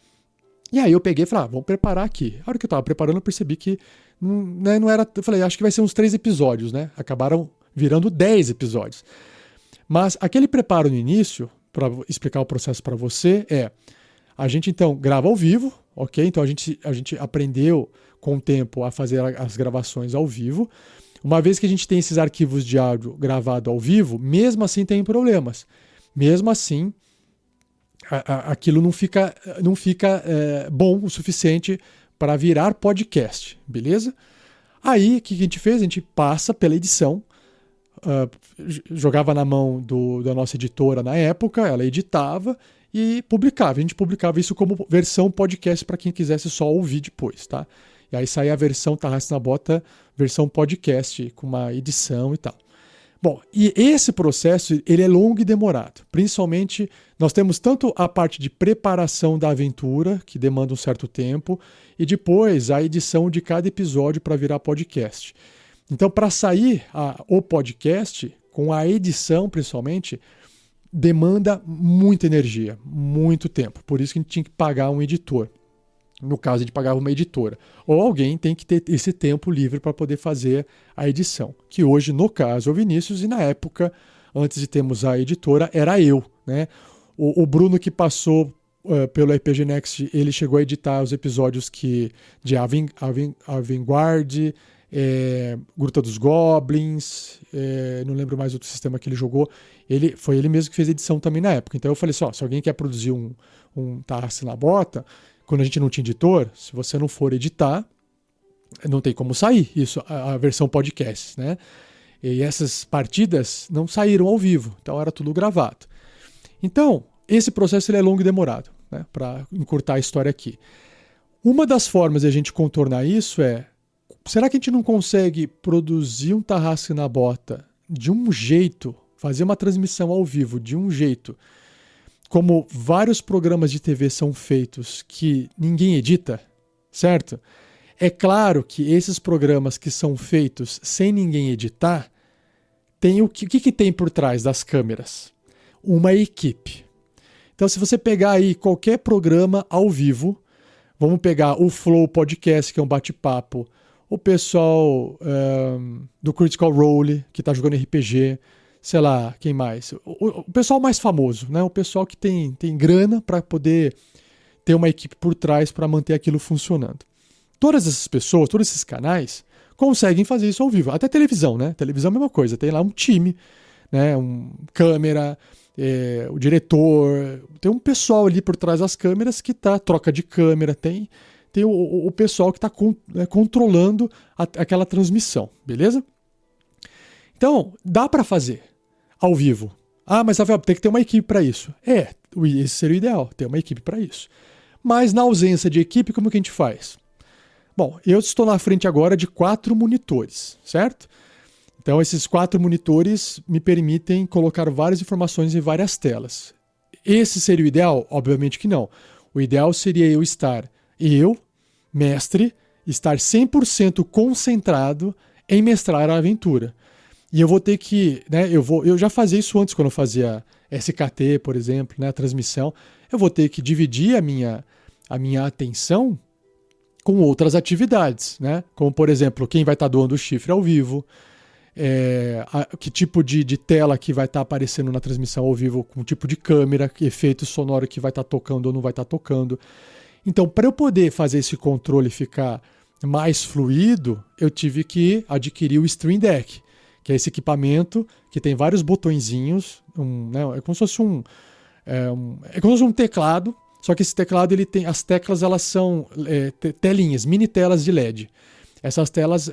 E aí eu peguei e falei, vamos preparar aqui. A hora que eu estava preparando, eu percebi que não era... Eu falei, acho que vai ser uns 3 episódios, né? Acabaram virando 10 episódios. Mas aquele preparo no início, para explicar o processo para você, a gente então grava ao vivo, ok? Então a gente aprendeu com o tempo a fazer as gravações ao vivo. Uma vez que a gente tem esses arquivos de áudio gravado ao vivo, mesmo assim tem problemas. Mesmo assim, aquilo não fica bom o suficiente para virar podcast, beleza? Aí, o que a gente fez? A gente passa pela edição, jogava na mão da nossa editora na época, ela editava e publicava. A gente publicava isso como versão podcast para quem quisesse só ouvir depois, tá? E aí saía a versão Tarrasque na Bota, versão podcast, com uma edição e tal. Bom, e esse processo ele é longo e demorado. Principalmente, nós temos tanto a parte de preparação da aventura, que demanda um certo tempo, e depois a edição de cada episódio para virar podcast. Então, para sair o podcast, com a edição principalmente, demanda muita energia, muito tempo. Por isso que a gente tinha que pagar um editor. No caso, a gente pagava uma editora. Ou alguém tem que ter esse tempo livre para poder fazer a edição. Que hoje, no caso, é o Vinícius, e na época, antes de termos a editora, era eu, né? O Bruno, que passou pelo RPG Next, ele chegou a editar os episódios de Avantgarde, Gruta dos Goblins, não lembro mais outro sistema que ele jogou. Foi ele mesmo que fez a edição também na época. Então eu falei assim, se alguém quer produzir um Tarrasque na Bota, quando a gente não tinha editor, se você não for editar, não tem como sair isso, a versão podcast, né? E essas partidas não saíram ao vivo, então era tudo gravado. Então, esse processo ele é longo e demorado, né? Para encurtar a história aqui. Uma das formas de a gente contornar isso será que a gente não consegue produzir um Tarrasque na Bota de um jeito, fazer uma transmissão ao vivo de um jeito, como vários programas de TV são feitos que ninguém edita, certo? É claro que esses programas que são feitos sem ninguém editar, tem o que tem por trás das câmeras? Uma equipe. Então, se você pegar aí qualquer programa ao vivo, vamos pegar o Flow Podcast, que é um bate-papo, o pessoal do Critical Role, que está jogando RPG, sei lá, quem mais? O pessoal mais famoso, né? O pessoal que tem grana para poder ter uma equipe por trás para manter aquilo funcionando. Todas essas pessoas, todos esses canais, conseguem fazer isso ao vivo. Até televisão, né? Televisão é a mesma coisa. Tem lá um time, né? Câmera, o diretor. Tem um pessoal ali por trás das câmeras que troca de câmera. Tem o pessoal que está controlando aquela transmissão, beleza? Então, dá para fazer ao vivo. Mas Rafael, tem que ter uma equipe para isso. Esse seria o ideal, ter uma equipe para isso. Mas na ausência de equipe, como que a gente faz? Bom, eu estou na frente agora de 4 monitores, certo? Então, esses 4 monitores me permitem colocar várias informações em várias telas. Esse seria o ideal? Obviamente que não. O ideal seria mestre, estar 100% concentrado em mestrar a aventura. E eu vou ter que, né, eu já fazia isso antes quando eu fazia SKT, por exemplo, né, a transmissão. Eu vou ter que dividir a minha atenção com outras atividades, né? Como, por exemplo, quem vai estar doando o chifre ao vivo, que tipo de tela que vai estar aparecendo na transmissão ao vivo, com tipo de câmera, que efeito sonoro que vai estar tocando ou não vai estar tocando. Então, para eu poder fazer esse controle ficar mais fluido, eu tive que adquirir o Stream Deck, que é esse equipamento que tem vários botõezinhos, né? É como se fosse um teclado. Só que esse teclado, as teclas elas são telinhas, mini telas de LED. Essas telas,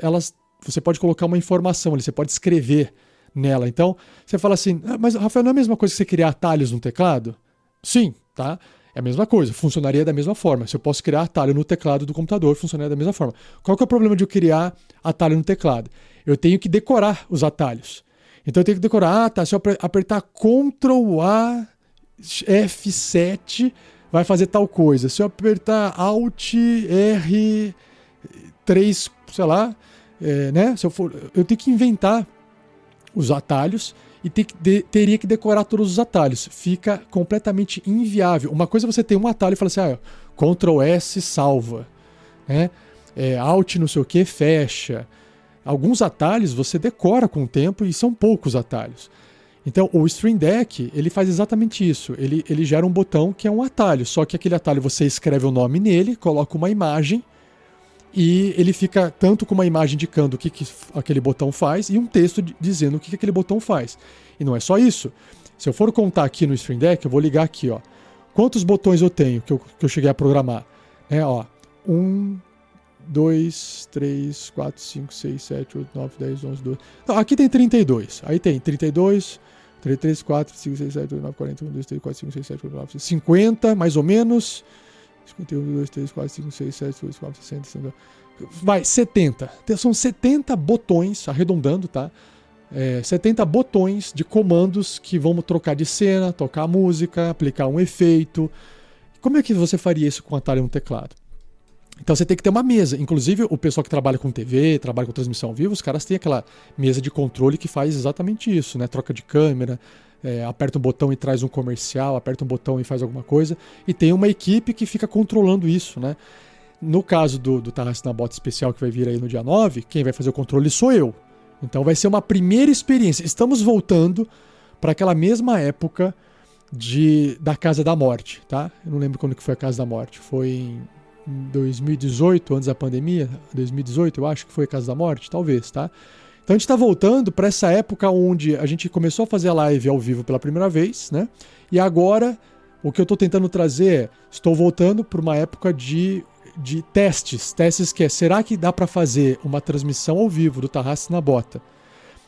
você pode colocar uma informação ali, você pode escrever nela. Então, você fala assim, mas Rafael, não é a mesma coisa que você criar atalhos no teclado? Sim, tá? É a mesma coisa, funcionaria da mesma forma. Se eu posso criar atalho no teclado do computador, funcionaria da mesma forma. Qual que é o problema de eu criar atalho no teclado? Eu tenho que decorar os atalhos. Então eu tenho que decorar, se eu apertar Ctrl A F7... vai fazer tal coisa. Se eu apertar Alt R3, sei lá, né? Eu tenho que inventar os atalhos e teria que decorar todos os atalhos. Fica completamente inviável. Uma coisa é você ter um atalho e falar assim, Ctrl S salva, né? Alt não sei o que fecha. Alguns atalhos você decora com o tempo e são poucos atalhos. Então, o Stream Deck, ele faz exatamente isso. Ele gera um botão que é um atalho, só que aquele atalho você escreve o nome nele, coloca uma imagem e ele fica tanto com uma imagem indicando o que aquele botão faz e um texto dizendo o que aquele botão faz. E não é só isso. Se eu for contar aqui no Stream Deck, eu vou ligar aqui, ó. Quantos botões eu tenho que eu cheguei a programar? 1, 2, 3, 4, 5, 6, 7, 8, 9, 10, 11, 12... Não, aqui tem 32. Aí tem 32... 3, 4, 5, 6, 7, 8, 9, 40, 1, 2, 3, 4, 5, 6, 7, 8, 9, 50, mais ou menos. 51, 2, 3, 4, 5, 6, 7, 8, 9, 60, 60. Vai, 70. São 70 botões, arredondando, tá? 70 botões de comandos que vão trocar de cena, tocar música, aplicar um efeito. Como é que você faria isso com atalho no teclado? Então você tem que ter uma mesa. Inclusive o pessoal que trabalha com TV, trabalha com transmissão ao vivo, os caras têm aquela mesa de controle que faz exatamente isso, né? Troca de câmera, aperta um botão e traz um comercial, aperta um botão e faz alguma coisa. E tem uma equipe que fica controlando isso, né? No caso do Tarrasque na Bota especial que vai vir aí no dia 9, quem vai fazer o controle sou eu. Então vai ser uma primeira experiência. Estamos voltando para aquela mesma época da Casa da Morte, tá? Eu não lembro quando que foi a Casa da Morte. Foi em 2018, antes da pandemia, 2018 eu acho que foi a Casa da Morte, talvez, tá? Então a gente está voltando para essa época onde a gente começou a fazer a live ao vivo pela primeira vez, né? E agora o que eu estou tentando trazer é, estou voltando para uma época de testes que é, será que dá para fazer uma transmissão ao vivo do Tarrasque na Bota,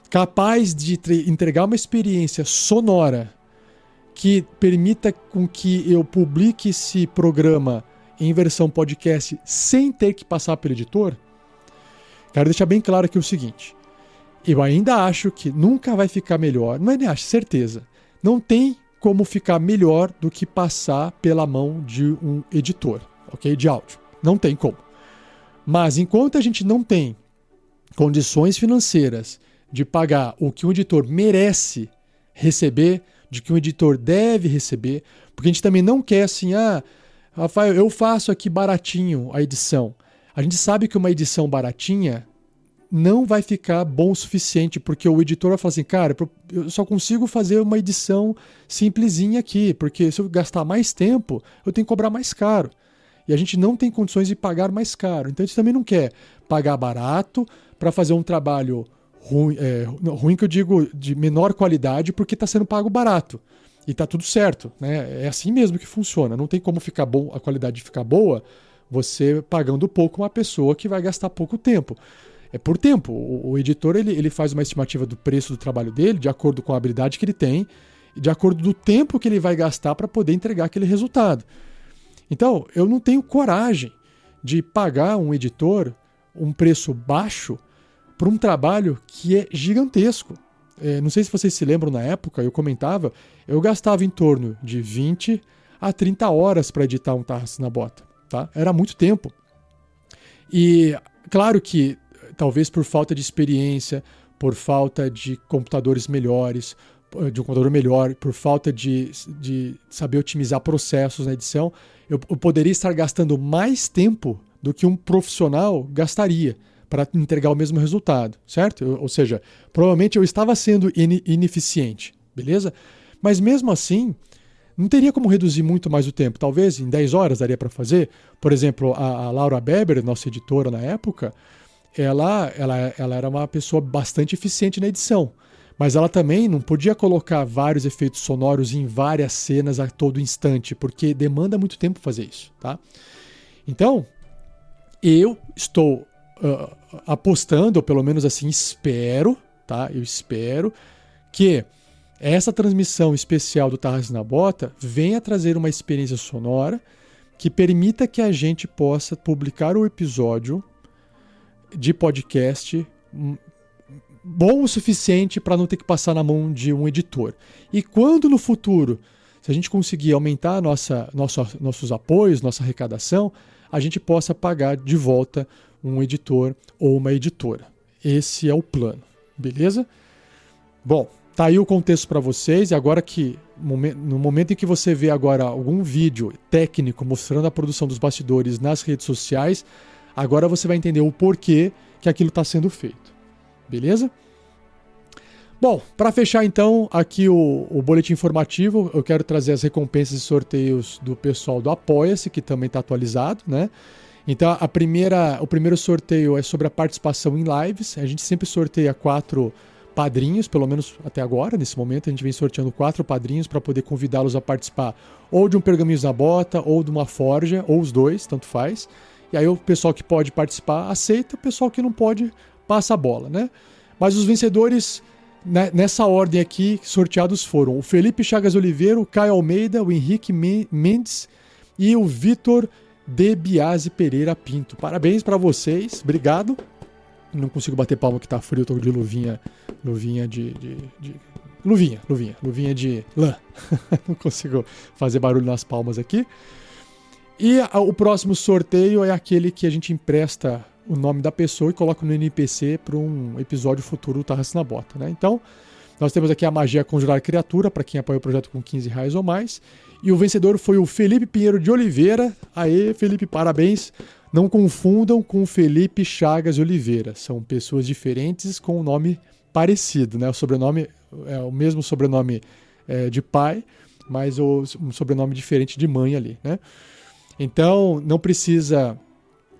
capaz de entregar uma experiência sonora que permita com que eu publique esse programa em versão podcast sem ter que passar pelo editor? Quero deixar bem claro aqui o seguinte, eu ainda acho que nunca vai ficar melhor, não é nem acho, certeza, não tem como ficar melhor do que passar pela mão de um editor, ok? De áudio, não tem como. Mas enquanto a gente não tem condições financeiras de pagar o que um editor merece receber, de que um editor deve receber, porque a gente também não quer assim, Rafael, eu faço aqui baratinho a edição. A gente sabe que uma edição baratinha não vai ficar bom o suficiente, porque o editor vai falar assim, cara, eu só consigo fazer uma edição simplesinha aqui, porque se eu gastar mais tempo, eu tenho que cobrar mais caro. E a gente não tem condições de pagar mais caro. Então a gente também não quer pagar barato para fazer um trabalho ruim, ruim que eu digo de menor qualidade, porque está sendo pago barato. E está tudo certo, né? É assim mesmo que funciona. Não tem como ficar bom, a qualidade ficar boa, você pagando pouco uma pessoa que vai gastar pouco tempo. É por tempo. O editor ele faz uma estimativa do preço do trabalho dele, de acordo com a habilidade que ele tem, e de acordo do tempo que ele vai gastar para poder entregar aquele resultado. Então, eu não tenho coragem de pagar um editor um preço baixo para um trabalho que é gigantesco. Não sei se vocês se lembram, na época, eu comentava, eu gastava em torno de 20 a 30 horas para editar um Tarrasque na Bota. Tá? Era muito tempo. E claro que talvez por falta de experiência, por falta de computadores melhores, de um computador melhor, por falta de saber otimizar processos na edição, eu poderia estar gastando mais tempo do que um profissional gastaria para entregar o mesmo resultado, certo? Ou seja, provavelmente eu estava sendo ineficiente, beleza? Mas mesmo assim, não teria como reduzir muito mais o tempo. Talvez em 10 horas daria para fazer. Por exemplo, a Laura Beber, nossa editora na época, ela era uma pessoa bastante eficiente na edição. Mas ela também não podia colocar vários efeitos sonoros em várias cenas a todo instante, porque demanda muito tempo fazer isso, tá? Então, eu estou apostando, ou pelo menos assim espero, tá? Eu espero que essa transmissão especial do Tarrasque na Bota venha trazer uma experiência sonora que permita que a gente possa publicar o episódio de podcast bom o suficiente para não ter que passar na mão de um editor. E quando no futuro, se a gente conseguir aumentar nossos apoios, nossa arrecadação, a gente possa pagar de volta um editor ou uma editora. Esse é o plano, beleza? Bom, tá aí o contexto para vocês, e agora que no momento em que você vê agora algum vídeo técnico mostrando a produção dos bastidores nas redes sociais, agora você vai entender o porquê que aquilo está sendo feito. Beleza? Bom, para fechar então aqui o boletim informativo, eu quero trazer as recompensas e sorteios do pessoal do Apoia-se, que também está atualizado, né? Então o primeiro sorteio é sobre a participação em lives. A gente sempre sorteia 4 padrinhos, pelo menos até agora, nesse momento a gente vem sorteando 4 padrinhos para poder convidá-los a participar ou de um Pergaminhos na Bota, ou de uma forja, ou os dois, tanto faz. E aí o pessoal que pode participar aceita, o pessoal que não pode passa a bola, né? Mas os vencedores nessa ordem aqui sorteados foram o Felipe Chagas Oliveira, o Caio Almeida, o Henrique Mendes e o Vitor de Biase Pereira Pinto. Parabéns para vocês, obrigado. Não consigo bater palma que tá frio, tô de luvinha de lã. Não consigo fazer barulho nas palmas aqui. E o próximo sorteio é aquele que a gente empresta o nome da pessoa e coloca no NPC para um episódio futuro do Tarrasque na Bota, né? Então, nós temos aqui a magia Conjurar Criatura, para quem apoia o projeto com R$15 ou mais. E o vencedor foi o Felipe Pinheiro de Oliveira. Aê, Felipe, parabéns. Não confundam com o Felipe Chagas de Oliveira. São pessoas diferentes com um nome parecido, né? O sobrenome é o mesmo sobrenome de pai, mas um sobrenome diferente de mãe ali, né? Então, não precisa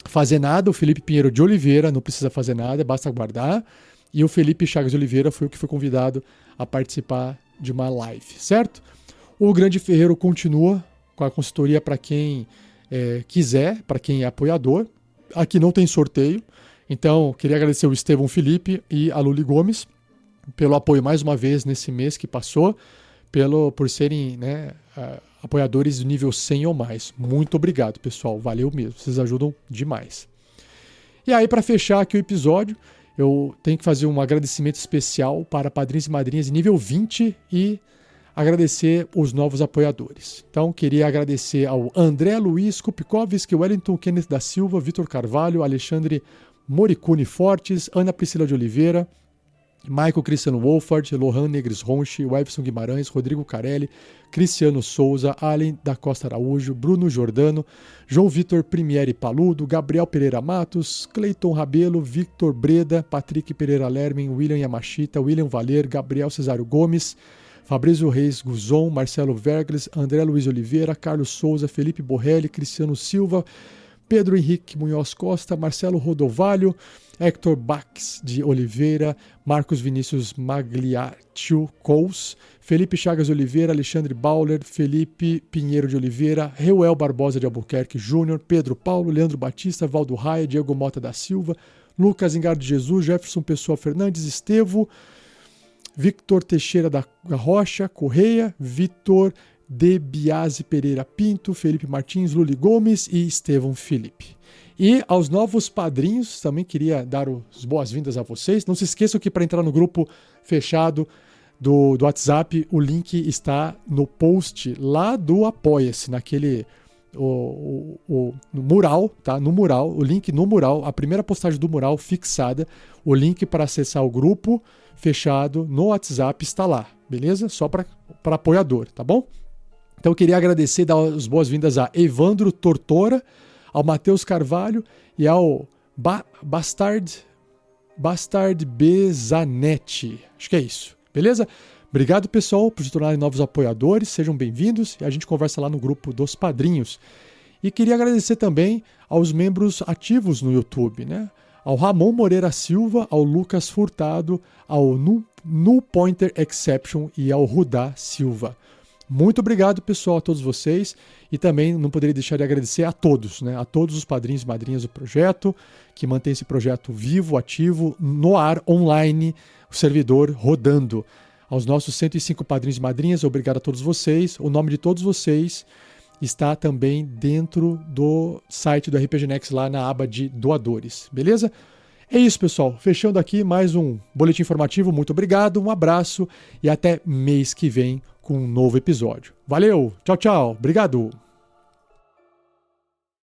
fazer nada. O Felipe Pinheiro de Oliveira não precisa fazer nada, basta aguardar. E o Felipe Chagas de Oliveira foi o que foi convidado a participar de uma live, certo? O Grande Ferreiro continua com a consultoria para quem quiser, para quem é apoiador. Aqui não tem sorteio, então queria agradecer o Estevão Felipe e a Luli Gomes pelo apoio mais uma vez nesse mês que passou, por serem, né, apoiadores do nível 100 ou mais. Muito obrigado, pessoal, valeu mesmo, vocês ajudam demais. E aí, para fechar aqui o episódio, eu tenho que fazer um agradecimento especial para padrinhos e madrinhas de nível 20 e agradecer os novos apoiadores. Então, queria agradecer ao André Luiz Kupikowski, Wellington Kenneth da Silva, Vitor Carvalho, Alexandre Moricuni Fortes, Ana Priscila de Oliveira, Michael Cristiano Wolford, Lohan Negres Ronchi, Webson Guimarães, Rodrigo Carelli, Cristiano Souza, Allen da Costa Araújo, Bruno Jordano, João Vitor Primieri Paludo, Gabriel Pereira Matos, Cleiton Rabelo, Victor Breda, Patrick Pereira Lermen, William Yamashita, William Valer, Gabriel Cesário Gomes, Fabrício Reis Guzon, Marcelo Vergles, André Luiz Oliveira, Carlos Souza, Felipe Borrelli, Cristiano Silva, Pedro Henrique Munhoz Costa, Marcelo Rodovalho, Hector Bax de Oliveira, Marcos Vinícius Magliaccio Cous, Felipe Chagas de Oliveira, Alexandre Bauler, Felipe Pinheiro de Oliveira, Reuel Barbosa de Albuquerque Júnior, Pedro Paulo, Leandro Batista, Valdo Raia, Diego Mota da Silva, Lucas Engardo de Jesus, Jefferson Pessoa Fernandes, Estevo, Victor Teixeira da Rocha Correia, Vitor De Biase Pereira Pinto, Felipe Martins, Luli Gomes e Estevão Felipe. E aos novos padrinhos, também queria dar as boas-vindas a vocês. Não se esqueçam que para entrar no grupo fechado do WhatsApp, o link está no post lá do Apoia-se, naquele no mural, tá? No mural, o link no mural, a primeira postagem do mural fixada, o link para acessar o grupo fechado no WhatsApp está lá, beleza? Só para apoiador, tá bom? Então eu queria agradecer e dar as boas-vindas a Evandro Tortora, ao Matheus Carvalho e ao Bastard Bezanetti. Acho que é isso, beleza? Obrigado, pessoal, por se tornarem novos apoiadores, sejam bem-vindos e a gente conversa lá no grupo dos padrinhos. E queria agradecer também aos membros ativos no YouTube, né? Ao Ramon Moreira Silva, ao Lucas Furtado, ao Nu Pointer Exception e ao Rudá Silva. Muito obrigado, pessoal, a todos vocês. E também não poderia deixar de agradecer a todos, né? A todos os padrinhos e madrinhas do projeto, que mantém esse projeto vivo, ativo, no ar, online, o servidor rodando. Aos nossos 105 padrinhos e madrinhas, obrigado a todos vocês. O nome de todos vocês está também dentro do site do RPG Next, lá na aba de doadores, beleza? É isso, pessoal. Fechando aqui mais um boletim informativo. Muito obrigado, um abraço e até mês que vem com um novo episódio. Valeu, tchau, tchau. Obrigado.